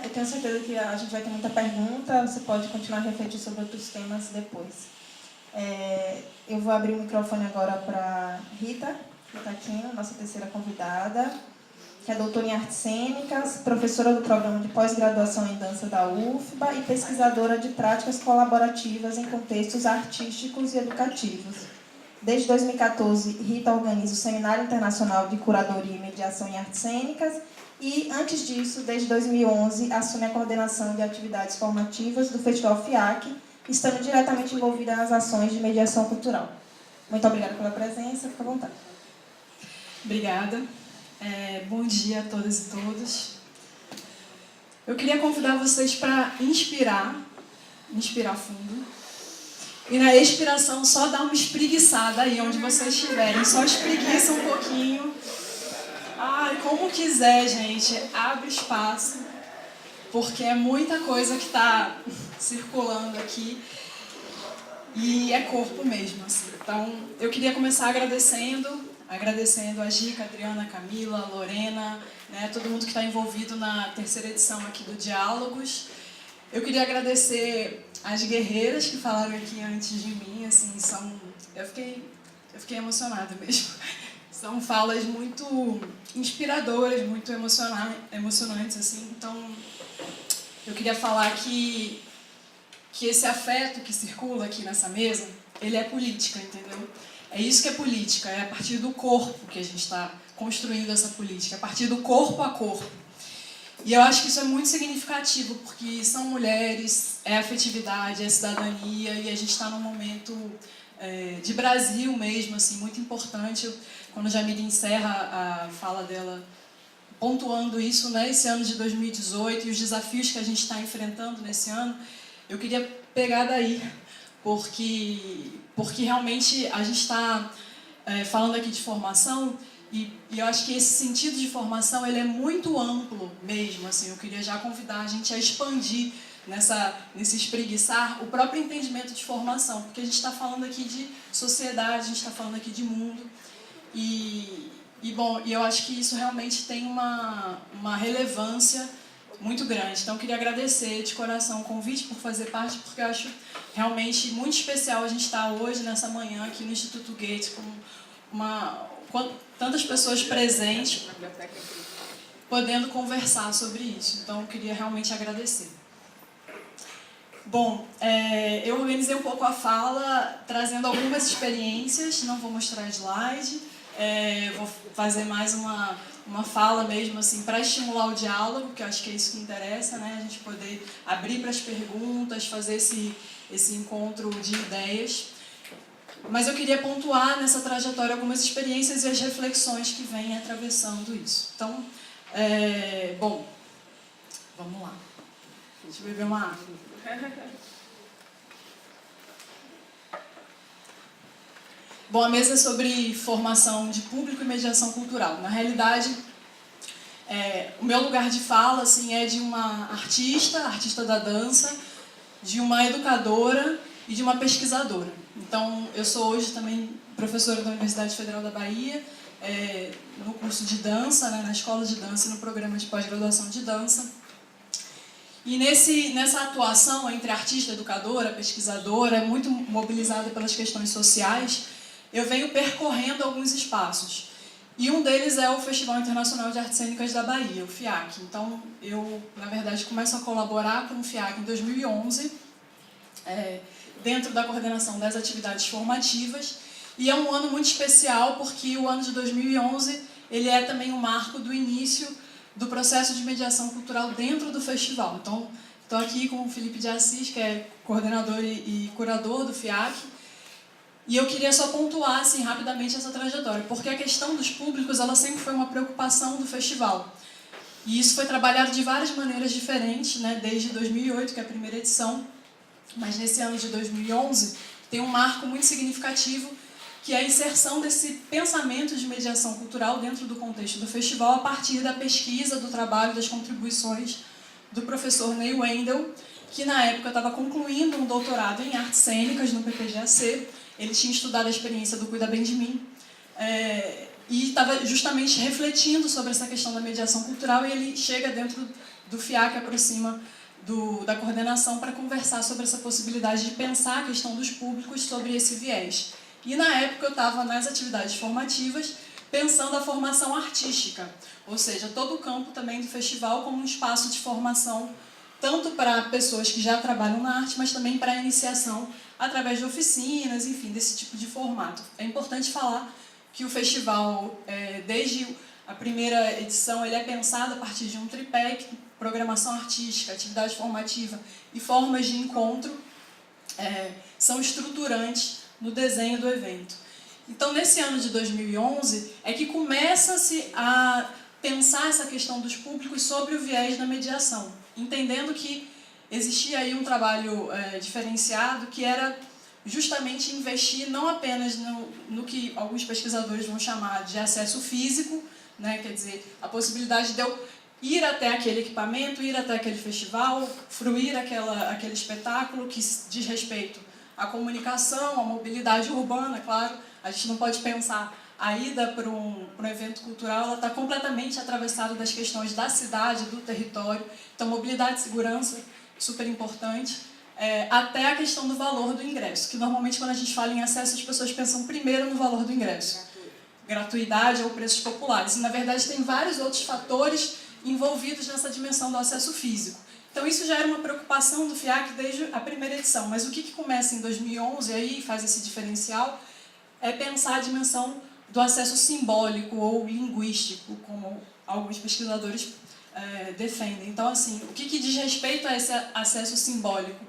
Eu tenho certeza que a gente vai ter muita pergunta, você pode continuar a refletir sobre outros temas depois. Eu vou abrir o microfone agora para Rita Aquino, nossa terceira convidada, que é doutora em artes cênicas, professora do programa de pós-graduação em dança da UFBA e pesquisadora de práticas colaborativas em contextos artísticos e educativos. Desde 2014, Rita organiza o Seminário Internacional de Curadoria e Mediação em Artes Cênicas e, antes disso, desde 2011, assume a coordenação de atividades formativas do Festival FIAC, estando diretamente envolvida nas ações de mediação cultural. Muito obrigada pela presença, fica à vontade. Obrigada. Bom dia a todas e todos. Eu queria convidar vocês para inspirar fundo, e na expiração só dar uma espreguiçada aí onde vocês estiverem, só espreguiça um pouquinho. Como quiser, gente, abre espaço, porque é muita coisa que está circulando aqui e é corpo mesmo, assim. Então, eu queria começar agradecendo a Gica, a Adriana, a Camila, a Lorena, né, todo mundo que está envolvido na terceira edição aqui do Diálogos. Eu queria agradecer as guerreiras que falaram aqui antes de mim, assim, eu fiquei emocionada mesmo. São falas muito inspiradoras, muito emocionantes, assim. Então, eu queria falar que esse afeto que circula aqui nessa mesa, ele é política, entendeu? É isso que é política, é a partir do corpo que a gente está construindo essa política, é a partir do corpo a corpo. E eu acho que isso é muito significativo, porque são mulheres, é afetividade, é cidadania, e a gente está num momento de Brasil mesmo, assim, muito importante. Quando a Jamile encerra a fala dela, pontuando isso, né, esse ano de 2018 e os desafios que a gente está enfrentando nesse ano, eu queria pegar daí, porque realmente a gente está falando aqui de formação, e eu acho que esse sentido de formação ele é muito amplo mesmo. Assim, eu queria já convidar a gente a expandir nesse espreguiçar o próprio entendimento de formação, porque a gente está falando aqui de sociedade, a gente está falando aqui de mundo, e eu acho que isso realmente tem uma relevância muito grande. Então, eu queria agradecer de coração o convite por fazer parte, porque eu acho realmente muito especial a gente estar hoje, nessa manhã, aqui no Instituto Goethe, com tantas pessoas presentes, podendo conversar sobre isso. Então, eu queria realmente agradecer. Bom, eu organizei um pouco a fala, trazendo algumas experiências, não vou mostrar slide, vou fazer mais uma fala mesmo, assim, para estimular o diálogo, que eu acho que é isso que interessa, né? A gente poder abrir para as perguntas, fazer esse encontro de ideias. Mas eu queria pontuar nessa trajetória algumas experiências e as reflexões que vêm atravessando isso. Então, bom, vamos lá. Deixa eu beber uma água. Bom, a mesa é sobre formação de público e mediação cultural. Na realidade, o meu lugar de fala assim, é de uma artista da dança, de uma educadora e de uma pesquisadora. Então, eu sou hoje também professora da Universidade Federal da Bahia, no curso de dança, né, na escola de dança e no programa de pós-graduação de dança. E nessa atuação entre artista, educadora, pesquisadora, muito mobilizada pelas questões sociais, eu venho percorrendo alguns espaços. E um deles é o Festival Internacional de Artes Cênicas da Bahia, o FIAC. Então, eu, na verdade, começo a colaborar com o FIAC em 2011, dentro da coordenação das atividades formativas. E é um ano muito especial, porque o ano de 2011 ele é também o marco do início do processo de mediação cultural dentro do festival. Então, estou aqui com o Felipe de Assis, que é coordenador e curador do FIAC, e eu queria só pontuar assim, rapidamente essa trajetória, porque a questão dos públicos ela sempre foi uma preocupação do festival. E isso foi trabalhado de várias maneiras diferentes, né, desde 2008, que é a primeira edição, mas nesse ano de 2011 tem um marco muito significativo, que é a inserção desse pensamento de mediação cultural dentro do contexto do festival a partir da pesquisa, do trabalho, das contribuições do professor Ney Wendel, que na época estava concluindo um doutorado em artes cênicas no PPGAC. Ele tinha estudado a experiência do Cuida Bem de Mim e estava justamente refletindo sobre essa questão da mediação cultural, e ele chega dentro do FIAC aproxima da coordenação para conversar sobre essa possibilidade de pensar a questão dos públicos sobre esse viés. E na época eu estava nas atividades formativas pensando a formação artística, ou seja, todo o campo também do festival como um espaço de formação tanto para pessoas que já trabalham na arte, mas também para a iniciação através de oficinas, enfim, desse tipo de formato. É importante falar que o festival, desde a primeira edição, ele é pensado a partir de um tripé, programação artística, atividade formativa e formas de encontro são estruturantes no desenho do evento. Então, nesse ano de 2011, é que começa-se a pensar essa questão dos públicos sobre o viés da mediação, entendendo que existia aí um trabalho diferenciado que era justamente investir não apenas no que alguns pesquisadores vão chamar de acesso físico, né, quer dizer, a possibilidade de eu ir até aquele equipamento, ir até aquele festival, fruir aquele espetáculo que diz respeito à comunicação, à mobilidade urbana, claro. A gente não pode pensar a ida para um evento cultural, ela está completamente atravessada das questões da cidade, do território. Então, mobilidade e segurança, super importante. Até a questão do valor do ingresso, que normalmente quando a gente fala em acesso, as pessoas pensam primeiro no valor do ingresso. Gratuidade ou preços populares. E, na verdade, tem vários outros fatores envolvidos nessa dimensão do acesso físico. Então, isso já era uma preocupação do FIAC desde a primeira edição. Mas o que começa em 2011, aí faz esse diferencial, é pensar a dimensão do acesso simbólico ou linguístico, como alguns pesquisadores defendem. Então, assim, o que diz respeito a esse acesso simbólico?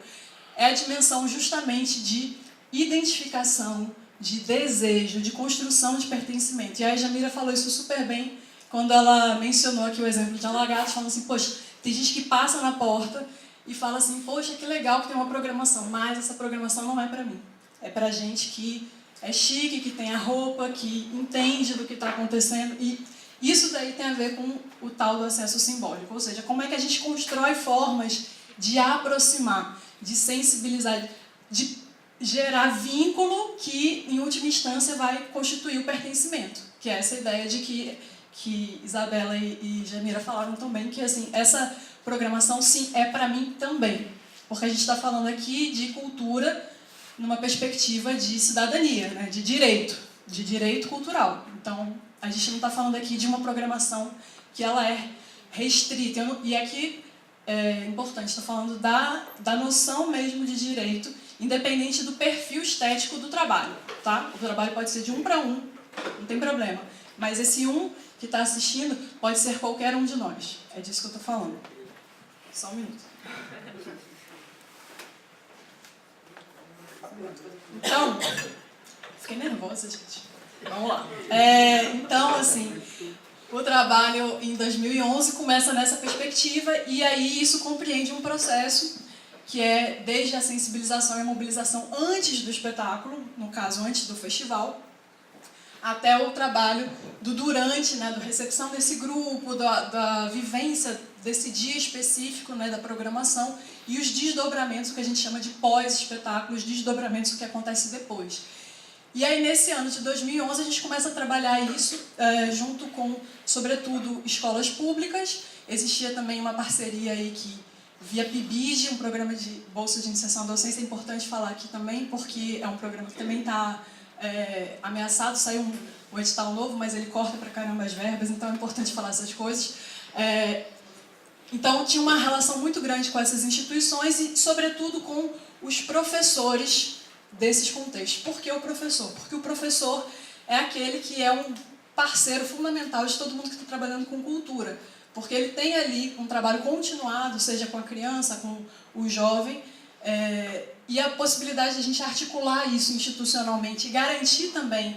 É a dimensão justamente de identificação, de desejo, de construção de pertencimento. E a Jamira falou isso super bem quando ela mencionou aqui o exemplo de Alagados, falando assim, poxa, tem gente que passa na porta e fala assim, poxa, que legal que tem uma programação, mas essa programação não é para mim. É para gente que é chique, que tem a roupa, que entende do que está acontecendo. E isso daí tem a ver com o tal do acesso simbólico. Ou seja, como é que a gente constrói formas de aproximar, de sensibilizar, de gerar vínculo que, em última instância, vai constituir o pertencimento. Que é essa ideia de que Isabela e Jamira falaram também, que assim, essa programação, sim, é para mim também. Porque a gente está falando aqui de cultura numa perspectiva de cidadania, né? De direito cultural. Então, a gente não está falando aqui de uma programação que ela é restrita. E aqui é importante, estou falando da noção mesmo de direito, independente do perfil estético do trabalho. Tá? O trabalho pode ser de 1 para 1, não tem problema. Mas esse um que está assistindo pode ser qualquer um de nós. É disso que eu estou falando. Só um minuto. Então, fiquei nervosa, gente. Vamos lá. Então, assim, o trabalho em 2011 começa nessa perspectiva e aí isso compreende um processo que é desde a sensibilização e a mobilização antes do espetáculo, no caso, antes do festival, até o trabalho do durante, né, da recepção desse grupo, da vivência desse dia específico, né, da programação e os desdobramentos, o que a gente chama de pós-espetáculo, os desdobramentos, o que acontece depois. E aí, nesse ano de 2011, a gente começa a trabalhar isso junto com, sobretudo, escolas públicas. Existia também uma parceria aí que, via PIBID, um programa de bolsa de iniciação à docência, é importante falar aqui também, porque é um programa que também está ameaçado, saiu um edital novo, mas ele corta pra caramba as verbas, então é importante falar essas coisas. Então, tinha uma relação muito grande com essas instituições e, sobretudo, com os professores desses contextos. Por que o professor? Porque o professor é aquele que é um parceiro fundamental de todo mundo que está trabalhando com cultura, porque ele tem ali um trabalho continuado, seja com a criança, com o jovem, e a possibilidade de a gente articular isso institucionalmente e garantir também,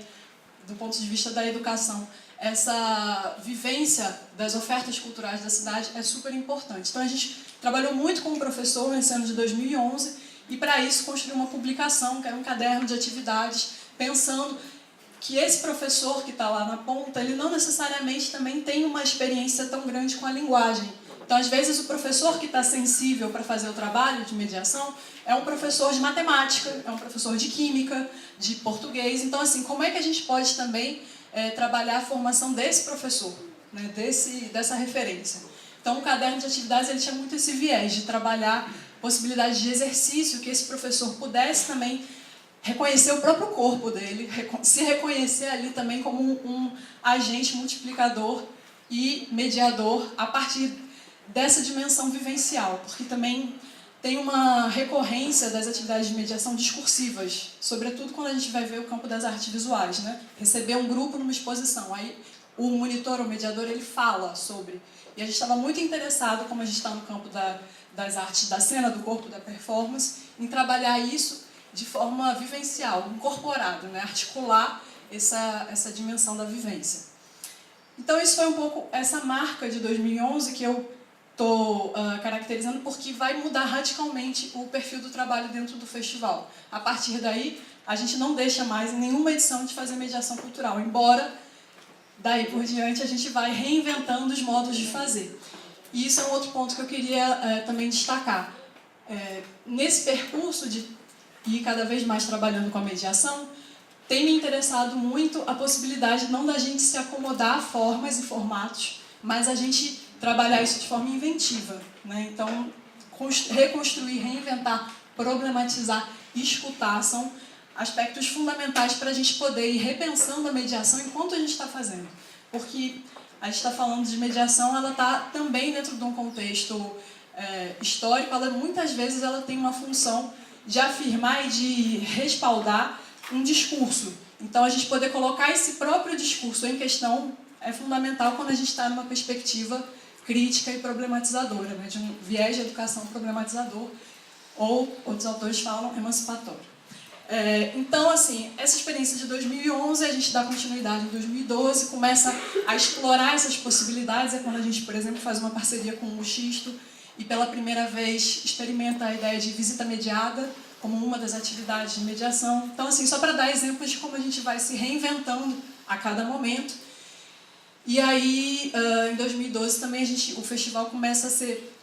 do ponto de vista da educação, essa vivência das ofertas culturais da cidade é super importante. Então, a gente trabalhou muito com o professor nesse ano de 2011 e, para isso, construiu uma publicação, que era um caderno de atividades, pensando que esse professor que está lá na ponta, ele não necessariamente também tem uma experiência tão grande com a linguagem. Então, às vezes, o professor que está sensível para fazer o trabalho de mediação é um professor de matemática, é um professor de química, de português. Então, assim, como é que a gente pode também trabalhar a formação desse professor, né, dessa referência? Então, o caderno de atividades ele tinha muito esse viés de trabalhar possibilidades de exercício, que esse professor pudesse também reconhecer o próprio corpo dele, se reconhecer ali também como um agente multiplicador e mediador a partir dessa dimensão vivencial, porque também tem uma recorrência das atividades de mediação discursivas, sobretudo quando a gente vai ver o campo das artes visuais, né? Receber um grupo numa exposição, aí o monitor, o mediador, ele fala sobre. E a gente estava muito interessado, como a gente está no campo das artes da cena, do corpo, da performance, em trabalhar isso de forma vivencial, incorporado, né? Articular essa dimensão da vivência. Então, isso foi um pouco essa marca de 2011 que eu estou caracterizando, porque vai mudar radicalmente o perfil do trabalho dentro do festival. A partir daí, a gente não deixa mais em nenhuma edição de fazer mediação cultural, embora daí por diante a gente vai reinventando os modos de fazer. E isso é um outro ponto que eu queria também destacar. Nesse percurso de ir cada vez mais trabalhando com a mediação, tem me interessado muito a possibilidade não da gente se acomodar a formas e formatos, mas a gente trabalhar isso de forma inventiva, né? Então, reconstruir, reinventar, problematizar e escutar são aspectos fundamentais para a gente poder ir repensando a mediação enquanto a gente está fazendo. Porque a gente está falando de mediação, ela está também dentro de um contexto histórico, muitas vezes ela tem uma função de afirmar e de respaldar um discurso. Então, a gente poder colocar esse próprio discurso em questão é fundamental quando a gente está numa perspectiva crítica e problematizadora, né? De um viés de educação problematizador, ou outros autores falam emancipatório. Então, assim, essa experiência de 2011, a gente dá continuidade em 2012, começa a explorar essas possibilidades, é quando a gente, por exemplo, faz uma parceria com o Xisto e pela primeira vez experimenta a ideia de visita mediada como uma das atividades de mediação. Então, assim, só para dar exemplos de como a gente vai se reinventando a cada momento. E aí, em 2012 também o festival começa a ser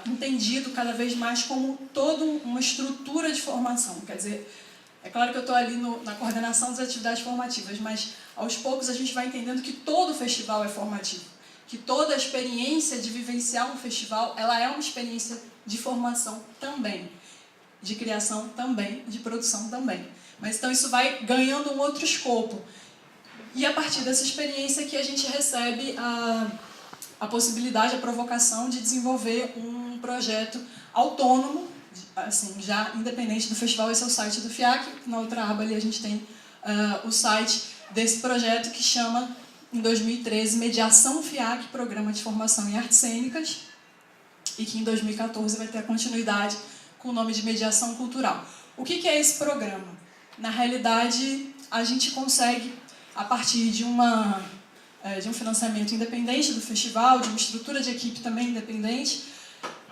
entendido cada vez mais como toda uma estrutura de formação. Quer dizer, é claro que eu estou ali na coordenação das atividades formativas, mas aos poucos a gente vai entendendo que todo festival é formativo, que toda a experiência de vivenciar um festival, ela é uma experiência de formação também, de criação também, de produção também. Mas então isso vai ganhando um outro escopo. E a partir dessa experiência que a gente recebe a possibilidade, a provocação de desenvolver um projeto autônomo, assim, já independente do festival. Esse é o site do FIAC. Na outra aba ali a gente tem o site desse projeto que chama, em 2013, Mediação FIAC, Programa de Formação em Artes Cênicas, e que em 2014 vai ter a continuidade com o nome de Mediação Cultural. O que é esse programa? Na realidade, a gente consegue, a partir de um financiamento independente do festival, de uma estrutura de equipe também independente,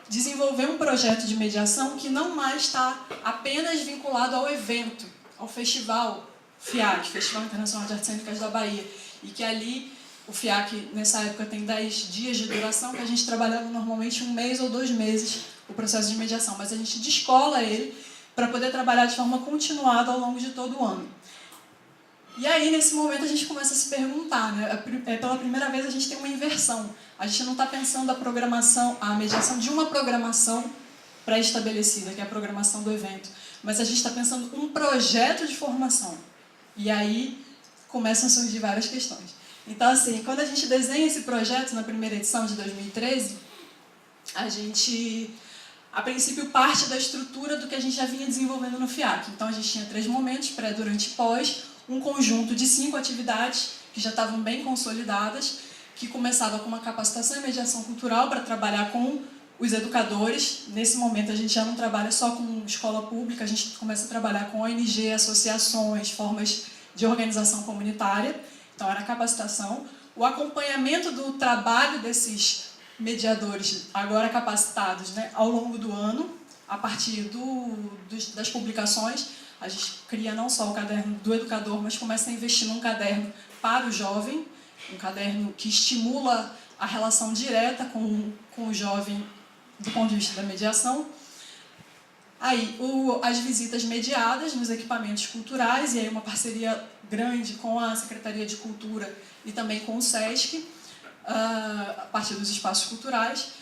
desenvolver um projeto de mediação que não mais está apenas vinculado ao evento, ao festival FIAC, Festival Internacional de Artes Cênicas da Bahia, e que ali o FIAC, nessa época, tem 10 dias de duração, que a gente trabalhava normalmente 1 mês ou 2 meses o processo de mediação, mas a gente descola ele para poder trabalhar de forma continuada ao longo de todo o ano. E aí, nesse momento, a gente começa a se perguntar, né? Pela primeira vez a gente tem uma inversão. A gente não está pensando a mediação de uma programação pré-estabelecida, que é a programação do evento, mas a gente está pensando um projeto de formação. E aí começam a surgir várias questões. Então, assim, quando a gente desenha esse projeto na primeira edição de 2013, a gente, a princípio, parte da estrutura do que a gente já vinha desenvolvendo no FIAC. Então, a gente tinha 3 momentos, pré, durante e pós, um conjunto de 5 atividades que já estavam bem consolidadas, que começava com uma capacitação e mediação cultural para trabalhar com os educadores. Nesse momento a gente já não trabalha só com escola pública, a gente começa a trabalhar com ONG, associações, formas de organização comunitária. Então era a capacitação, o acompanhamento do trabalho desses mediadores agora capacitados, né, ao longo do ano, a partir das publicações. A gente cria não só o caderno do educador, mas começa a investir num caderno para o jovem, um caderno que estimula a relação direta com o jovem do ponto de vista da mediação. Aí, as visitas mediadas nos equipamentos culturais, e aí uma parceria grande com a Secretaria de Cultura e também com o SESC, a partir dos espaços culturais.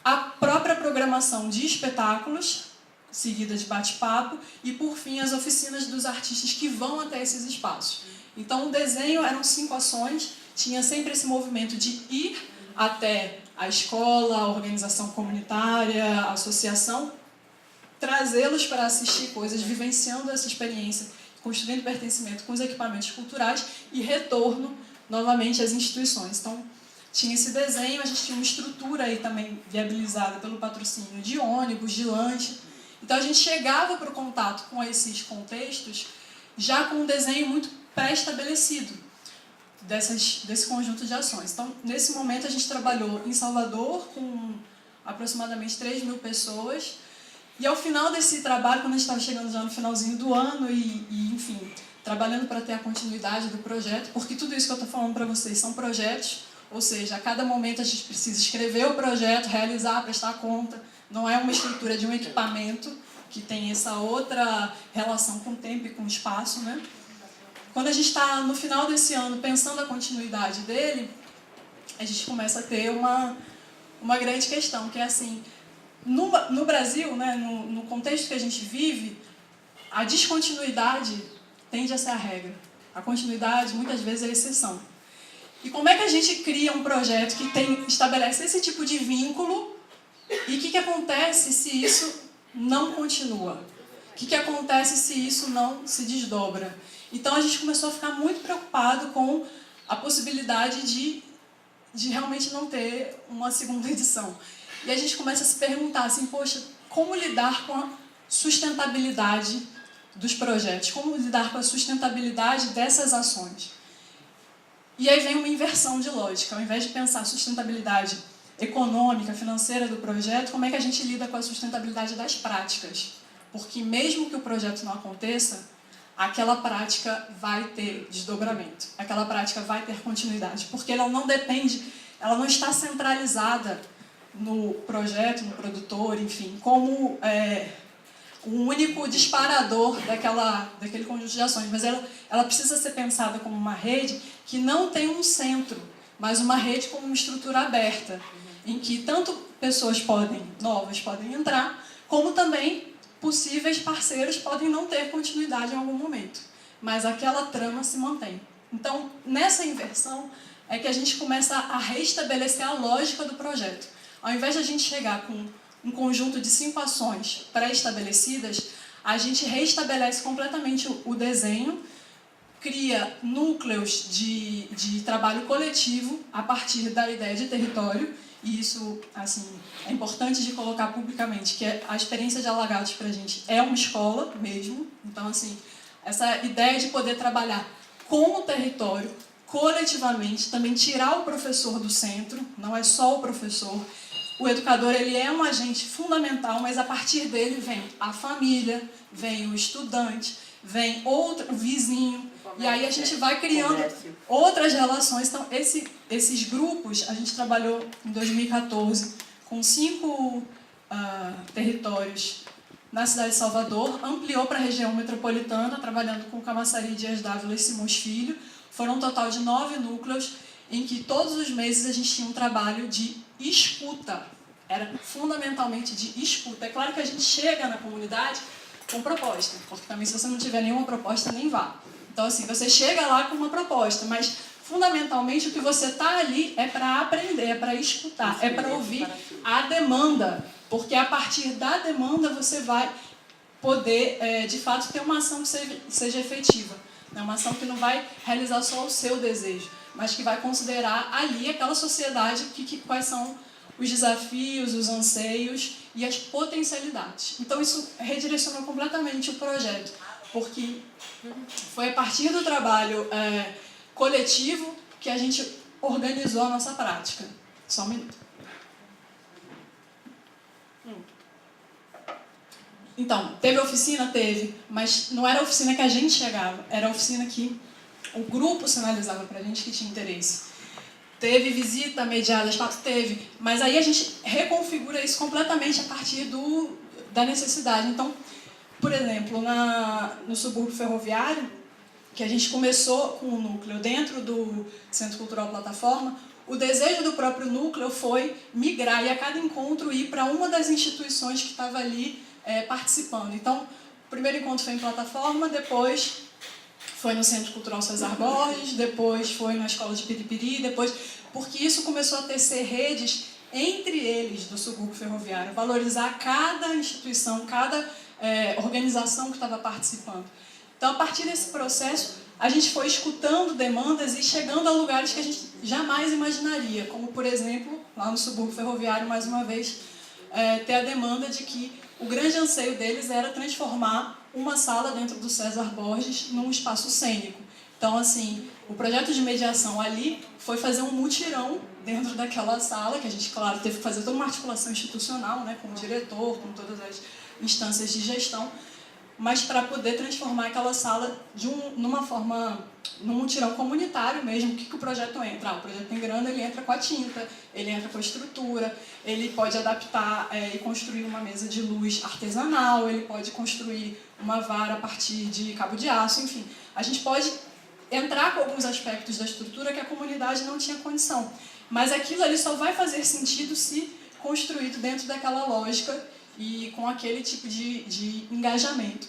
a própria programação de espetáculos, seguida de bate-papo, e, por fim, as oficinas dos artistas que vão até esses espaços. Então, o desenho eram 5 ações, tinha sempre esse movimento de ir até a escola, a organização comunitária, a associação, trazê-los para assistir coisas, vivenciando essa experiência, construindo pertencimento com os equipamentos culturais e retorno, novamente, às instituições. Então, tinha esse desenho, a gente tinha uma estrutura aí também viabilizada pelo patrocínio de ônibus, de lanche. Então, a gente chegava para o contato com esses contextos já com um desenho muito pré-estabelecido desse conjunto de ações. Então, nesse momento, a gente trabalhou em Salvador com aproximadamente 3.000 pessoas. E ao final desse trabalho, quando a gente estava chegando já no finalzinho do ano enfim, trabalhando para ter a continuidade do projeto, porque tudo isso que eu estou falando para vocês são projetos, ou seja, a cada momento a gente precisa escrever o projeto, realizar, prestar conta. Não é uma estrutura de um equipamento que tem essa outra relação com o tempo e com o espaço, né? Quando a gente está no final desse ano pensando a continuidade dele, a gente começa a ter uma grande questão, que é assim, no Brasil, né, no contexto que a gente vive, a descontinuidade tende a ser a regra. A continuidade, muitas vezes, é a exceção. E como é que a gente cria um projeto que estabelece esse tipo de vínculo e o que acontece se isso não continua? O que acontece se isso não se desdobra? Então, a gente começou a ficar muito preocupado com a possibilidade de realmente não ter uma segunda edição. E a gente começa a se perguntar assim, poxa, como lidar com a sustentabilidade dos projetos? Como lidar com a sustentabilidade dessas ações? E aí vem uma inversão de lógica. Ao invés de pensar a sustentabilidade econômica, financeira do projeto, como é que a gente lida com a sustentabilidade das práticas? Porque mesmo que o projeto não aconteça, aquela prática vai ter desdobramento, aquela prática vai ter continuidade, porque ela não depende, ela não está centralizada no projeto, no produtor, enfim, como o único disparador daquele conjunto de ações, mas ela precisa ser pensada como uma rede que não tem um centro, mas uma rede com uma estrutura aberta, em que tanto pessoas novas podem entrar, como também possíveis parceiros podem não ter continuidade em algum momento, mas aquela trama se mantém. Então, nessa inversão é que a gente começa a restabelecer a lógica do projeto. Ao invés de a gente chegar com um conjunto de 5 ações pré-estabelecidas, a gente restabelece completamente o desenho, cria núcleos de trabalho coletivo a partir da ideia de território, e isso, assim, é importante de colocar publicamente, que a experiência de Alagados para a gente é uma escola mesmo. Então, assim, essa ideia de poder trabalhar com o território, coletivamente, também tirar o professor do centro, não é só o professor. O educador, ele é um agente fundamental, mas a partir dele vem a família, vem o estudante, vem outro vizinho, e aí a gente vai criando outras relações. Então, esses grupos, a gente trabalhou em 2014 com 5 territórios na cidade de Salvador, ampliou para a região metropolitana, trabalhando com Camaçari, Dias Dávila e Simões Filho. Foram um total de 9 núcleos, em que todos os meses a gente tinha um trabalho de escuta. Era fundamentalmente de escuta. É claro que a gente chega na comunidade com proposta, porque também se você não tiver nenhuma proposta, nem vá. Então, assim, você chega lá com uma proposta, mas fundamentalmente o que você está ali é para aprender, é para escutar, é para ouvir a demanda, porque a partir da demanda você vai poder, de fato, ter uma ação que seja efetiva. Uma ação que não vai realizar só o seu desejo, mas que vai considerar ali aquela sociedade, quais são os desafios, os anseios e as potencialidades. Então, isso redirecionou completamente o projeto, porque foi a partir do trabalho coletivo que a gente organizou a nossa prática. Só um minuto. Então, teve oficina? Teve, mas não era a oficina que a gente chegava, era a oficina que o grupo sinalizava para a gente que tinha interesse. Teve visita mediada, teve, mas aí a gente reconfigura isso completamente a partir da necessidade. Então, por exemplo, no subúrbio ferroviário, que a gente começou com um núcleo dentro do Centro Cultural Plataforma, o desejo do próprio núcleo foi migrar e a cada encontro ir para uma das instituições que estava ali participando. Então, o primeiro encontro foi em plataforma, depois foi no Centro Cultural César Borges, depois foi na Escola de Piripiri, depois... Porque isso começou a tecer redes entre eles do subúrbio ferroviário, valorizar cada instituição, cada organização que estava participando. Então, a partir desse processo, a gente foi escutando demandas e chegando a lugares que a gente jamais imaginaria, como, por exemplo, lá no subúrbio ferroviário, mais uma vez, ter a demanda de que o grande anseio deles era transformar uma sala dentro do César Borges num espaço cênico. Então, assim, o projeto de mediação ali foi fazer um mutirão dentro daquela sala, que a gente, claro, teve que fazer toda uma articulação institucional, né, com o diretor, com todas as instâncias de gestão, mas para poder transformar aquela sala num mutirão comunitário mesmo. O que o projeto entra? O projeto tem grana, ele entra com a tinta, ele entra com a estrutura, ele pode adaptar e construir uma mesa de luz artesanal, ele pode construir uma vara a partir de cabo de aço, enfim. A gente pode entrar com alguns aspectos da estrutura que a comunidade não tinha condição, mas aquilo ali só vai fazer sentido se construído dentro daquela lógica e com aquele tipo de engajamento.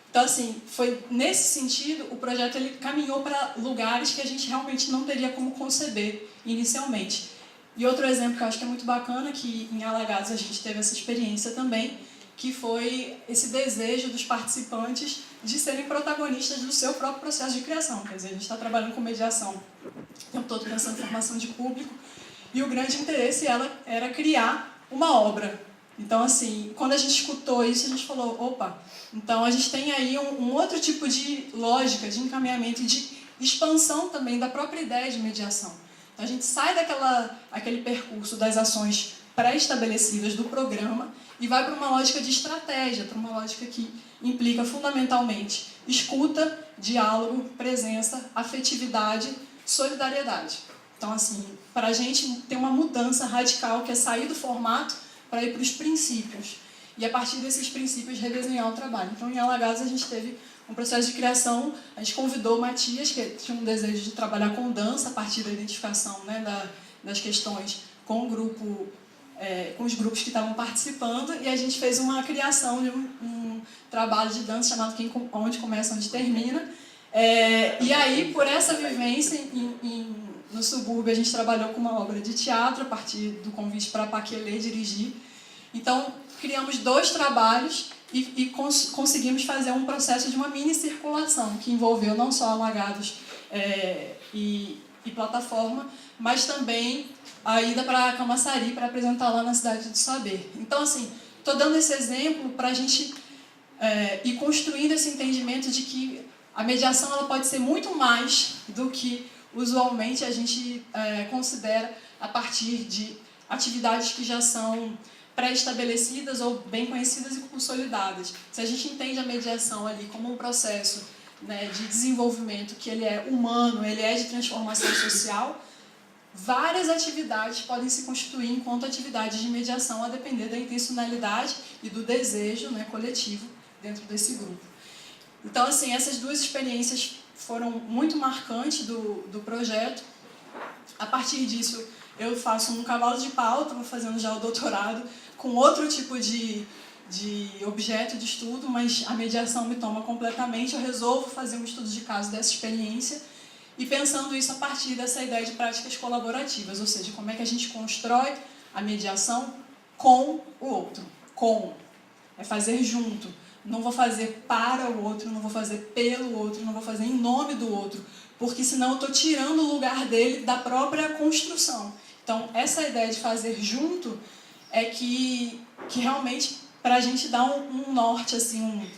Então, assim, foi nesse sentido, o projeto ele caminhou para lugares que a gente realmente não teria como conceber inicialmente. E outro exemplo que eu acho que é muito bacana, que em Alagados a gente teve essa experiência também, que foi esse desejo dos participantes de serem protagonistas do seu próprio processo de criação. Quer dizer, a gente está trabalhando com mediação o tempo todo pensando em formação de público, e o grande interesse era criar uma obra. Então, assim, quando a gente escutou isso, a gente falou, opa, então a gente tem aí um outro tipo de lógica, de encaminhamento e de expansão também da própria ideia de mediação. Então, a gente sai daquele percurso das ações pré-estabelecidas do programa e vai para uma lógica de estratégia, para uma lógica que implica fundamentalmente escuta, diálogo, presença, afetividade, solidariedade. Então, assim, para a gente tem uma mudança radical que é sair do formato para ir para os princípios. E, a partir desses princípios, redesenhar o trabalho. Então, em Alagados, a gente teve um processo de criação, a gente convidou o Matias, que tinha um desejo de trabalhar com dança, a partir da identificação, né, das questões com o grupo, com os grupos que estavam participando, e a gente fez uma criação de um trabalho de dança chamado Onde Começa, Onde Termina. E aí, por essa vivência no subúrbio, a gente trabalhou com uma obra de teatro, a partir do convite para a Paquelê dirigir. Então, criamos 2 trabalhos e conseguimos fazer um processo de uma mini circulação, que envolveu não só Alagados e plataforma, mas também a ida para Camaçari para apresentar lá na Cidade do Saber. Então, assim, estou dando esse exemplo para a gente ir construindo esse entendimento de que a mediação ela pode ser muito mais do que usualmente a gente considera a partir de atividades que já são pré-estabelecidas ou bem conhecidas e consolidadas. Se a gente entende a mediação ali como um processo, né, de desenvolvimento que ele é humano, ele é de transformação social, várias atividades podem se constituir enquanto atividades de mediação, a depender da intencionalidade e do desejo, né, coletivo dentro desse grupo. Então, assim, essas 2 experiências foram muito marcantes do projeto. A partir disso, eu faço um cavalo de pau, estou fazendo já o doutorado, com outro tipo de objeto de estudo, mas a mediação me toma completamente. Eu resolvo fazer um estudo de caso dessa experiência e pensando isso a partir dessa ideia de práticas colaborativas, ou seja, como é que a gente constrói a mediação com o outro. É fazer junto. Não vou fazer para o outro, não vou fazer pelo outro, não vou fazer em nome do outro, porque senão eu estou tirando o lugar dele da própria construção. Então, essa ideia de fazer junto é que realmente, para a gente dar um norte, assim,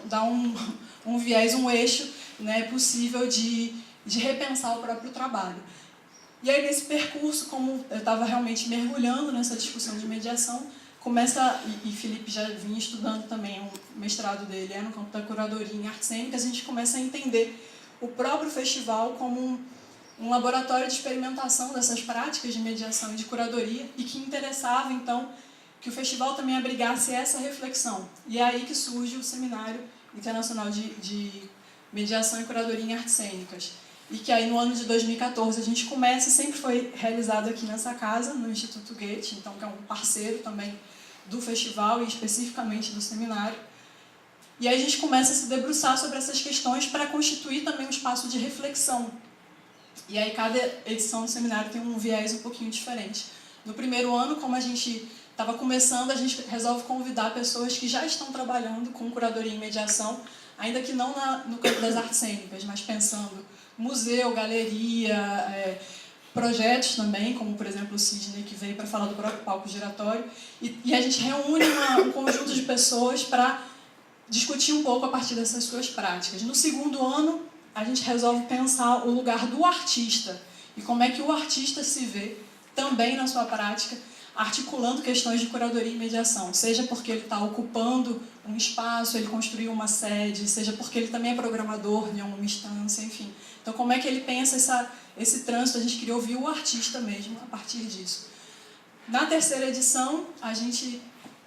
dá um viés, um eixo, né, possível de repensar o próprio trabalho. E aí, nesse percurso, como eu estava realmente mergulhando nessa discussão de mediação, e Felipe já vinha estudando também, o mestrado dele no campo da curadoria em artes cênicas, a gente começa a entender o próprio festival como um laboratório de experimentação dessas práticas de mediação e de curadoria, e que interessava, então, que o festival também abrigasse essa reflexão. E é aí que surge o Seminário Internacional de Mediação e Curadoria em Artes Cênicas. e que aí no ano de 2014 a gente começa, sempre foi realizado aqui nessa casa, no Instituto Goethe, então que é um parceiro também do festival e especificamente do seminário. E aí a gente começa a se debruçar sobre essas questões para constituir também um espaço de reflexão. E aí cada edição do seminário tem um viés um pouquinho diferente. No primeiro ano, como a gente estava começando, a gente resolve convidar pessoas que já estão trabalhando com curadoria e mediação, ainda que não no campo das artes cênicas, mas pensando museu, galeria, projetos também, como por exemplo o Sidney, que veio para falar do próprio palco giratório, e a gente reúne um conjunto de pessoas para discutir um pouco a partir dessas suas práticas. No segundo ano, a gente resolve pensar o lugar do artista e como é que o artista se vê também na sua prática, articulando questões de curadoria e mediação, seja porque ele está ocupando um espaço, ele construiu uma sede, seja porque ele também é programador em alguma instância, enfim. Então, como é que ele pensa esse trânsito? A gente queria ouvir o artista mesmo a partir disso. Na terceira edição, a gente,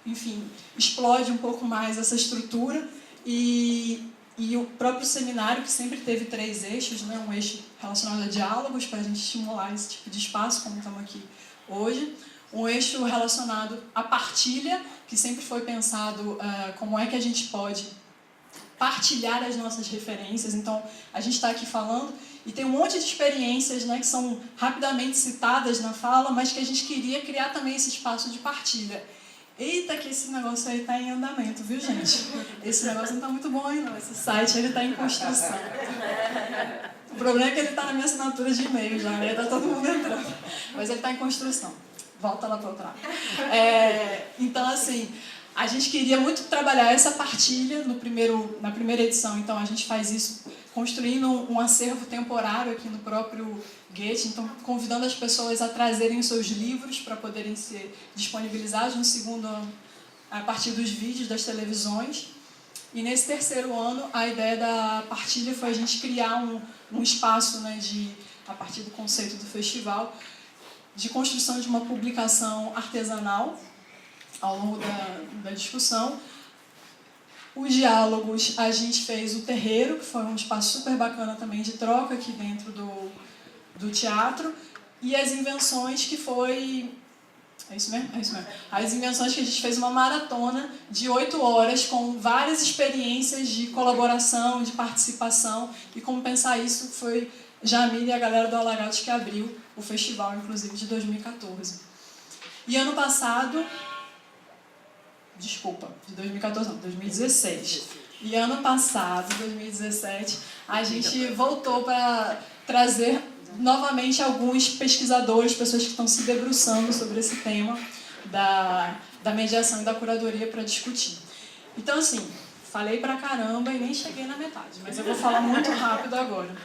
enfim, explode um pouco mais essa estrutura e o próprio seminário, que sempre teve 3 eixos, né? Um eixo relacionado a diálogos, para a gente estimular esse tipo de espaço, como estamos aqui hoje. Um eixo relacionado à partilha, que sempre foi pensado como é que a gente pode partilhar as nossas referências. Então, a gente está aqui falando e tem um monte de experiências, né, que são rapidamente citadas na fala, mas que a gente queria criar também esse espaço de partilha. Eita, que esse negócio aí está em andamento, viu, gente? Esse negócio não está muito bom aí, não. Esse site ele está em construção. O problema é que ele está na minha assinatura de e-mail já, né? Está todo mundo entrando. Mas ele está em construção. Volta lá para o outro lado. Então, assim, a gente queria muito trabalhar essa partilha na primeira edição. Então, a gente faz isso construindo um acervo temporário aqui no próprio Goethe, então convidando as pessoas a trazerem os seus livros para poderem ser disponibilizados. No segundo ano, a partir dos vídeos, das televisões. E nesse terceiro ano, a ideia da partilha foi a gente criar um espaço, né, a partir do conceito do festival, de construção de uma publicação artesanal ao longo da discussão. Os diálogos, a gente fez o terreiro, que foi um espaço super bacana também de troca aqui dentro do teatro, e as invenções, que foi... É isso mesmo? É isso mesmo. As invenções, que a gente fez uma maratona de 8 horas com várias experiências de colaboração, de participação, e como pensar isso foi Jamil e a galera do Alagados que abriu o festival, inclusive, de 2014. E ano passado... Desculpa, de 2014 não, 2016. E ano passado, 2017, a gente voltou para trazer novamente alguns pesquisadores, pessoas que estão se debruçando sobre esse tema da mediação e da curadoria para discutir. Então, assim, falei pra caramba e nem cheguei na metade, mas eu vou falar muito rápido agora.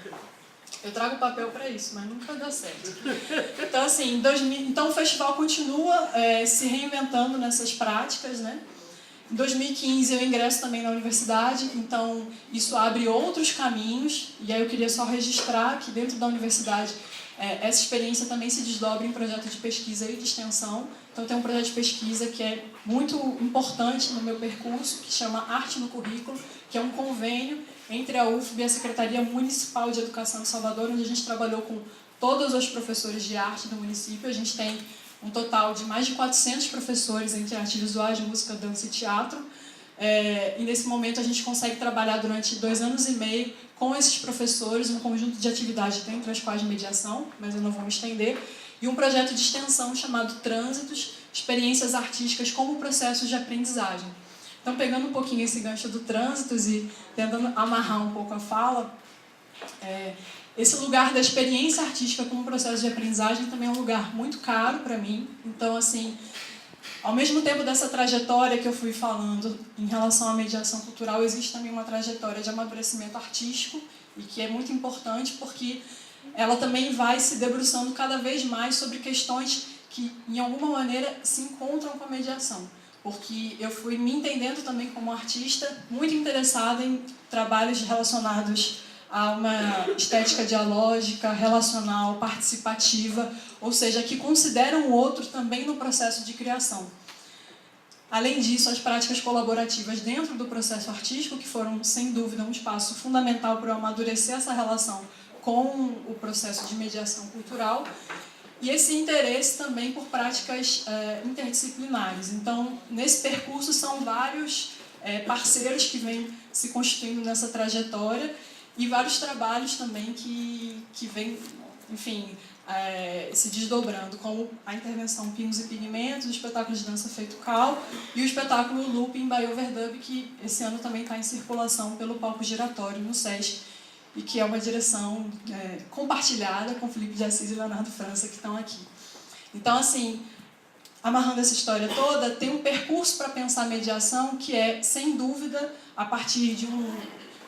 Eu trago papel para isso, mas nunca dá certo. Então, assim, então o festival continua se reinventando nessas práticas, né? Em 2015 eu ingresso também na universidade, então isso abre outros caminhos, e aí eu queria só registrar que dentro da universidade essa experiência também se desdobra em projeto de pesquisa e de extensão. Então tem um projeto de pesquisa que é muito importante no meu percurso, que chama Arte no Currículo, que é um convênio entre a UFB e a Secretaria Municipal de Educação de Salvador, onde a gente trabalhou com todos os professores de arte do município. A gente tem um total de mais de 400 professores entre artes visuais, música, dança e teatro. E nesse momento a gente consegue trabalhar durante 2 anos e meio com esses professores, um conjunto de atividades, entre as quais mediação, mas eu não vou me estender, e um projeto de extensão chamado Trânsitos, Experiências Artísticas como Processos de Aprendizagem. Então, pegando um pouquinho esse gancho do Trânsitos e tentando amarrar um pouco a fala, esse lugar da experiência artística como processo de aprendizagem também é um lugar muito caro para mim. Então, assim, ao mesmo tempo dessa trajetória que eu fui falando em relação à mediação cultural, existe também uma trajetória de amadurecimento artístico, e que é muito importante porque ela também vai se debruçando cada vez mais sobre questões que, em alguma maneira, se encontram com a mediação. Porque eu fui me entendendo também como artista, muito interessada em trabalhos relacionados a uma estética dialógica, relacional, participativa, ou seja, que consideram o outro também no processo de criação. Além disso, as práticas colaborativas dentro do processo artístico, que foram, sem dúvida, um espaço fundamental para eu amadurecer essa relação com o processo de mediação cultural e esse interesse também por práticas interdisciplinares. Então, nesse percurso são vários parceiros que vêm se constituindo nessa trajetória e vários trabalhos também que vêm, enfim, se desdobrando, como a intervenção Pingos e Pigmentos, o espetáculo de dança Feito Cal e o espetáculo Looping by Overdub, que esse ano também está em circulação pelo Palco Giratório no SESC, e que é uma direção compartilhada com Felipe de Assis e Leonardo França, que estão aqui. Então, assim, amarrando essa história toda, tem um percurso para pensar a mediação que é, sem dúvida, a partir de um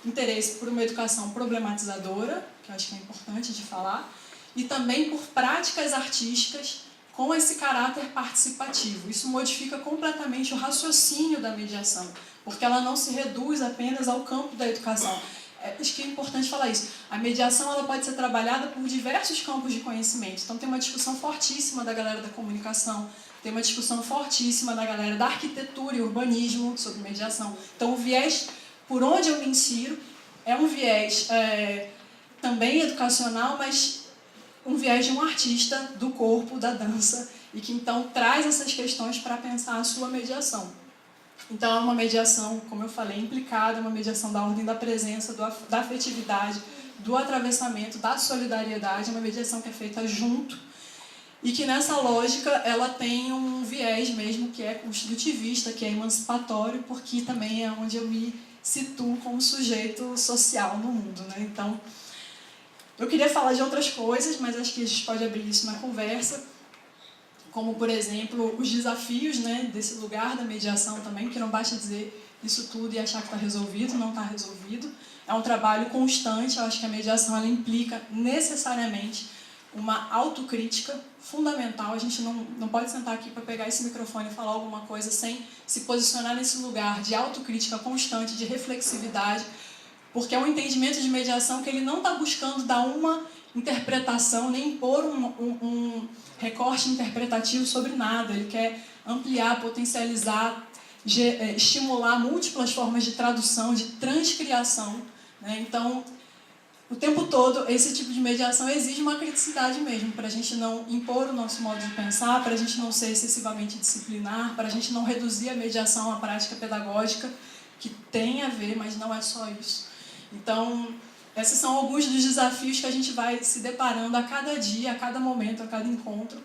interesse por uma educação problematizadora, que eu acho que é importante de falar, e também por práticas artísticas com esse caráter participativo. Isso modifica completamente o raciocínio da mediação, porque ela não se reduz apenas ao campo da educação. Acho que é importante falar isso. A mediação ela pode ser trabalhada por diversos campos de conhecimento. Então tem uma discussão fortíssima da galera da comunicação, tem uma discussão fortíssima da galera da arquitetura e urbanismo sobre mediação. Então o viés por onde eu me insiro é um viés também educacional, mas um viés de um artista do corpo, da dança, e que então traz essas questões para pensar a sua mediação. Então é uma mediação, como eu falei, implicada, uma mediação da ordem da presença, da afetividade, do atravessamento, da solidariedade, é uma mediação que é feita junto e que nessa lógica ela tem um viés mesmo que é construtivista, que é emancipatório, porque também é onde eu me situo como sujeito social no mundo, né? Então, eu queria falar de outras coisas, mas acho que a gente pode abrir isso na conversa, como, por exemplo, os desafios, né, desse lugar da mediação também, que não basta dizer isso tudo e achar que está resolvido, não está resolvido. É um trabalho constante, eu acho que a mediação ela implica necessariamente uma autocrítica fundamental. A gente não pode sentar aqui para pegar esse microfone e falar alguma coisa sem se posicionar nesse lugar de autocrítica constante, de reflexividade, porque é um entendimento de mediação que ele não está buscando dar uma interpretação, nem impor um recorte interpretativo sobre nada. Ele quer ampliar, potencializar, estimular múltiplas formas de tradução, de transcriação, né? Então, o tempo todo, esse tipo de mediação exige uma criticidade mesmo, para a gente não impor o nosso modo de pensar, para a gente não ser excessivamente disciplinar, para a gente não reduzir a mediação a uma prática pedagógica, que tem a ver, mas não é só isso. Então, esses são alguns dos desafios que a gente vai se deparando a cada dia, a cada momento, a cada encontro.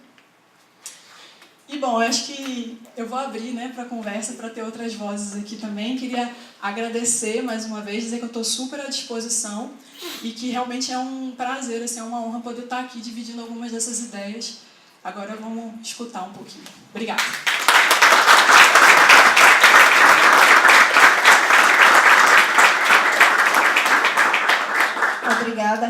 E, bom, eu acho que eu vou abrir, né, para a conversa, para ter outras vozes aqui também. Queria agradecer mais uma vez, dizer que eu estou super à disposição e que realmente é um prazer, assim, é uma honra poder estar aqui dividindo algumas dessas ideias. Agora vamos escutar um pouquinho. Obrigada. Obrigada.